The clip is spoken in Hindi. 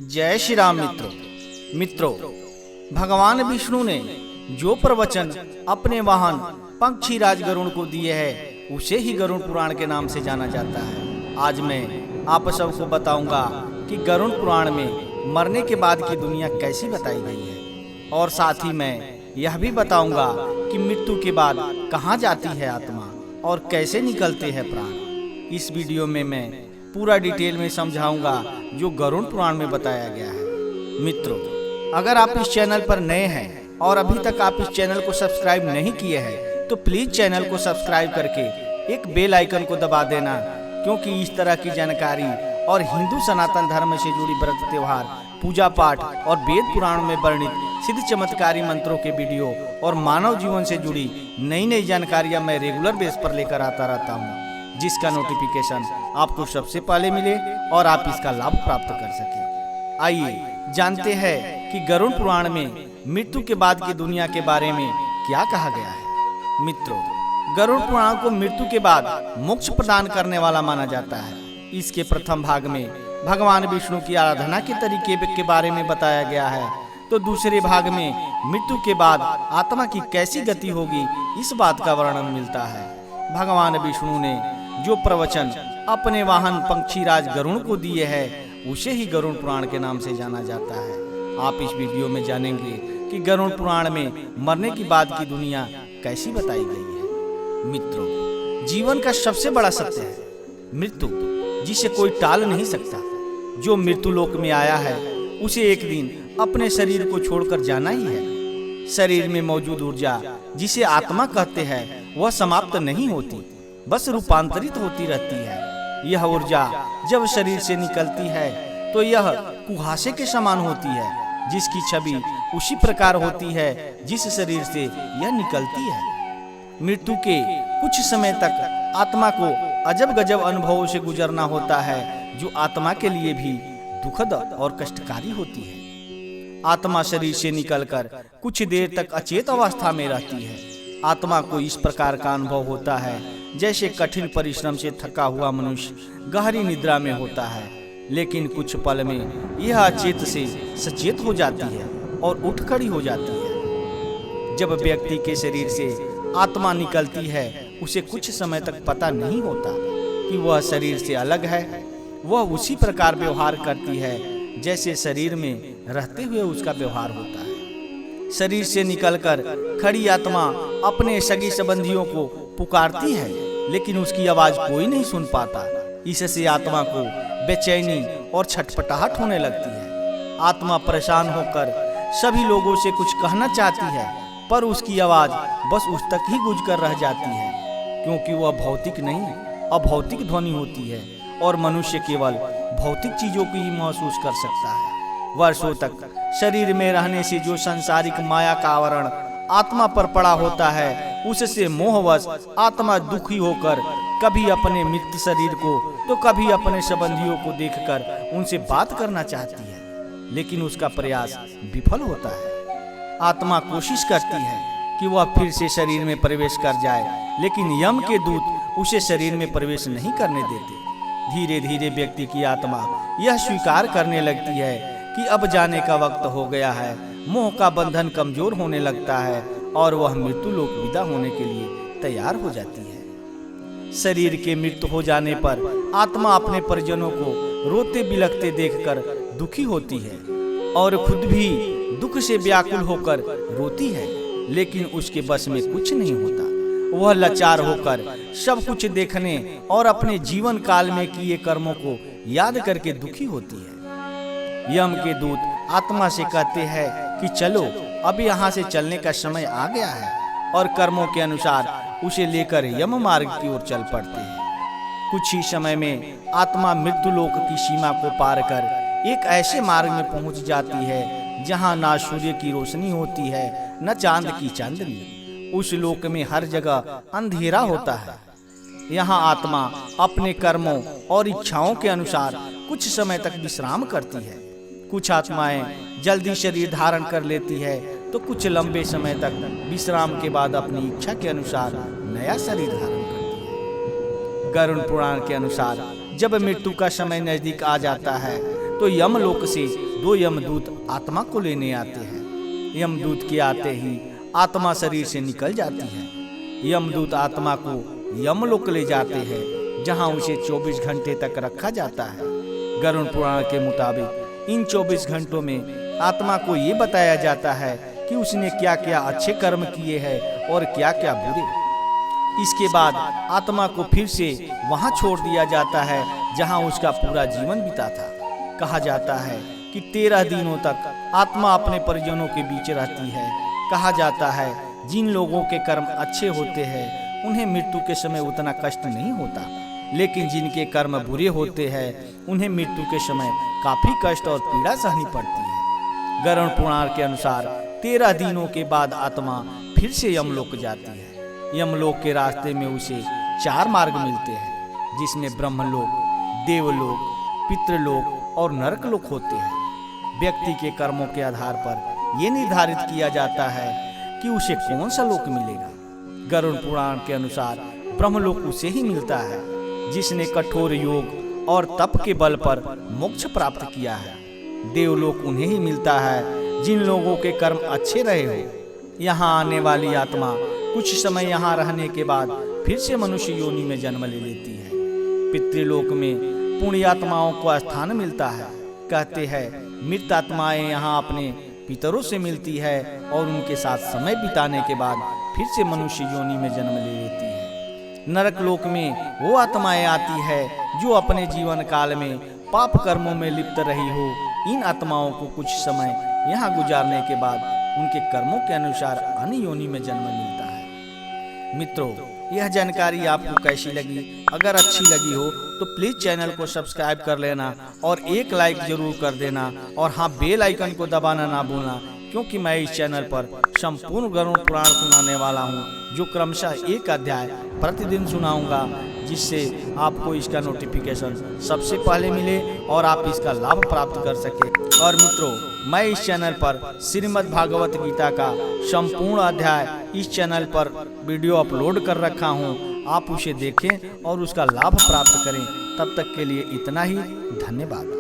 जय श्री राम मित्रों, भगवान विष्णु ने जो प्रवचन अपने वाहन पंक्षी राज गरुड़ को दिए हैं उसे ही गरुड़ पुराण के नाम से जाना जाता है। आज मैं आप सबको बताऊंगा कि गरुड़ पुराण में मरने के बाद की दुनिया कैसी बताई गई है, और साथ ही मैं यह भी बताऊंगा कि मृत्यु के बाद कहाँ जाती है आत्मा और कैसे निकलते हैं प्राण। इस वीडियो में मैं पूरा डिटेल में समझाऊंगा जो गरुड़ पुराण में बताया गया है। मित्रों, अगर आप इस चैनल पर नए हैं और अभी तक आप इस चैनल को सब्सक्राइब नहीं किए हैं तो प्लीज चैनल को सब्सक्राइब करके एक बेल आइकन को दबा देना, क्योंकि इस तरह की जानकारी और हिंदू सनातन धर्म से जुड़ी व्रत त्योहार, पूजा पाठ और वेद पुराण में वर्णित सिद्ध चमत्कारी मंत्रों के वीडियो और मानव जीवन से जुड़ी नई जानकारियां मैं रेगुलर बेस पर लेकर आता रहता हूं, जिसका नोटिफिकेशन आपको सबसे पहले मिले और आप इसका लाभ प्राप्त कर सकें। आइए जानते हैं कि गरुड़ पुराण में मृत्यु के बाद की दुनिया के बारे में क्या कहा गया है। मित्रों, गरुड़ पुराण को मृत्यु के बाद मोक्ष प्रदान करने वाला माना जाता है। इसके प्रथम भाग में भगवान विष्णु की आराधना के तरीके के बारे में बताया गया है, तो दूसरे भाग में मृत्यु के बाद आत्मा की कैसी गति होगी इस बात का वर्णन मिलता है। भगवान विष्णु ने जो प्रवचन अपने वाहन पंक्षी राज गरुड़ को दिए हैं उसे ही गरुड़ पुराण के नाम से जाना जाता है। आप इस वीडियो में जानेंगे कि गरुड़ पुराण में मरने की बाद की दुनिया कैसी बताई गई है। मित्रों, जीवन का सबसे बड़ा सत्य है मृत्यु, जिसे कोई टाल नहीं सकता। जो मृत्यु लोक में आया है उसे एक दिन अपने शरीर को छोड़कर जाना ही है। शरीर में मौजूद ऊर्जा, जिसे आत्मा कहते हैं, वह समाप्त नहीं होती, बस रूपांतरित होती रहती है। यह ऊर्जा जब शरीर से निकलती है तो यह कुहासे के समान होती है, जिसकी छवि उसी प्रकार होती है जिस शरीर से यह निकलती है। मृत्यु के कुछ समय तक आत्मा को अजब गजब अनुभवों से गुजरना होता है, जो आत्मा के लिए भी दुखद और कष्टकारी होती है। आत्मा शरीर से निकलकर कुछ देर तक अचेत अवस्था में रहती है। आत्मा को इस प्रकार का अनुभव होता है जैसे कठिन परिश्रम से थका हुआ मनुष्य गहरी निद्रा में होता है, लेकिन कुछ पल में यह अचेत से सचेत हो जाती है और उठ खड़ी हो जाती है। जब व्यक्ति के शरीर से आत्मा निकलती है उसे कुछ समय तक पता नहीं होता कि वह शरीर से अलग है। वह उसी प्रकार व्यवहार करती है जैसे शरीर में रहते हुए उसका व्यवहार होता है। शरीर से निकलकर खड़ी आत्मा अपने सगी संबंधियों को पुकारती है, लेकिन उसकी आवाज कोई नहीं सुन पाता। इससे आत्मा को बेचैनी और छटपटाहट होने लगती है। आत्मा परेशान होकर सभी लोगों से कुछ कहना चाहती है, पर उसकी आवाज बस उस तक ही गूंज कर रह जाती है, क्योंकि वह भौतिक नहीं अभौतिक ध्वनि होती है और मनुष्य केवल भौतिक चीजों को ही महसूस कर सकता है। वर्षों तक शरीर में रहने से जो सांसारिक माया का आवरण आत्मा पर पड़ा होता है, उससे मोहवश आत्मा दुखी होकर कभी अपने मृत शरीर को तो कभी अपने संबंधियों को देखकर उनसे बात करना चाहती है, लेकिन उसका प्रयास विफल होता है। आत्मा कोशिश करती है कि वह फिर से शरीर में प्रवेश कर जाए, लेकिन यम के दूत उसे शरीर में प्रवेश नहीं करने देते। धीरे धीरे व्यक्ति की आत्मा यह स्वीकार करने लगती है कि अब जाने का वक्त हो गया है। मोह का बंधन कमजोर होने लगता है और वह मृत्यु लोक विदा होने के लिए तैयार हो जाती है। शरीर के मृत्यु हो जाने पर आत्मा अपने परिजनों को रोते बिलखते देखकर दुखी होती है और खुद भी दुख से व्याकुल होकर रोती है, लेकिन उसके बस में कुछ नहीं होता। वह लाचार होकर सब कुछ देखने और अपने जीवन काल में किए कर्मों को याद करके दुखी होती है। यम के दूत आत्मा से कहते हैं कि चलो, अब यहाँ से चलने का समय आ गया है, और कर्मों के अनुसार उसे लेकर यम मार्ग की ओर चल पड़ते हैं। कुछ ही समय में आत्मा मृत्यु लोक की सीमा को पार कर एक ऐसे मार्ग में पहुंच जाती है जहाँ ना सूर्य की रोशनी होती है न चांद की चांदनी। उस लोक में हर जगह अंधेरा होता है। यहाँ आत्मा अपने कर्मों और इच्छाओं के अनुसार कुछ समय तक विश्राम करती है। कुछ आत्माएं जल्दी शरीर धारण कर लेती है, तो कुछ लंबे समय तक विश्राम के बाद अपनी इच्छा के अनुसार नया शरीर धारण करती है। गरुड़ पुराण के अनुसार जब मृत्यु का समय नजदीक आ जाता है तो यमलोक से 2 यमदूत आत्मा को लेने आते हैं। यमदूत के आते ही आत्मा शरीर से निकल जाती है। यमदूत आत्मा को यमलोक ले जाते हैं, जहां उसे 24 घंटे तक रखा जाता है। गरुड़ पुराण के मुताबिक इन 24 घंटों में आत्मा को ये बताया जाता है कि उसने क्या क्या अच्छे कर्म किए हैं और क्या क्या बुरे। इसके बाद आत्मा को फिर से वहां छोड़ दिया जाता है जहां उसका पूरा जीवन बीता था। कहा जाता है कि 13 दिनों तक आत्मा अपने परिजनों के बीच रहती है। कहा जाता है जिन लोगों के कर्म अच्छे होते हैं उन्हें मृत्यु के समय उतना कष्ट नहीं होता, लेकिन जिनके कर्म बुरे होते हैं उन्हें मृत्यु के समय काफी कष्ट और पीड़ा सहनी पड़ती है। गरुड़ पुराण के अनुसार 13 दिनों के बाद आत्मा फिर से यमलोक जाती है। यमलोक के रास्ते में उसे 4 मार्ग मिलते हैं, जिसमें ब्रह्मलोक, देवलोक, पितृलोक और नरकलोक होते हैं। व्यक्ति के कर्मों के आधार पर यह निर्धारित किया जाता है कि उसे कौन सा लोक मिलेगा। गरुड़ पुराण के अनुसार ब्रह्मलोक उसे ही मिलता है जिसने कठोर योग और तप के बल पर मोक्ष प्राप्त किया है। देवलोक उन्हें ही मिलता है जिन लोगों के कर्म अच्छे रहे हो। यहाँ आने वाली आत्मा कुछ समय यहाँ रहने के बाद फिर से मनुष्य योनि में जन्म ले लेती है। पितृलोक में पुण्य आत्माओं को स्थान मिलता है। कहते हैं मृत आत्माएं यहाँ अपने पितरों से मिलती है और उनके साथ समय बिताने के बाद फिर से मनुष्य योनि में जन्म ले लेती है। नरक लोक में वो आत्माएं आती है जो अपने जीवन काल में पाप कर्मों में लिप्त रही हो। इन आत्माओं को कुछ समय यहाँ गुजारने के बाद उनके कर्मों के अनुसार अन्य योनि में जन्म मिलता है। मित्रों, यह जानकारी आपको कैसी लगी? अगर अच्छी लगी हो तो प्लीज चैनल को सब्सक्राइब कर लेना और एक लाइक जरूर कर देना, और हाँ, बेल आइकन को दबाना ना भूलना, क्योंकि मैं इस चैनल पर संपूर्ण गरुड़ पुराण सुनाने वाला हूँ, जो क्रमशः एक अध्याय प्रतिदिन सुनाऊंगा, जिससे आपको इसका नोटिफिकेशन सबसे पहले मिले और आप इसका लाभ प्राप्त कर सके। और मित्रों, मैं इस चैनल पर श्रीमद् भागवत गीता का संपूर्ण अध्याय इस चैनल पर वीडियो अपलोड कर रखा हूँ। आप उसे देखें और उसका लाभ प्राप्त करें। तब तक के लिए इतना ही। धन्यवाद।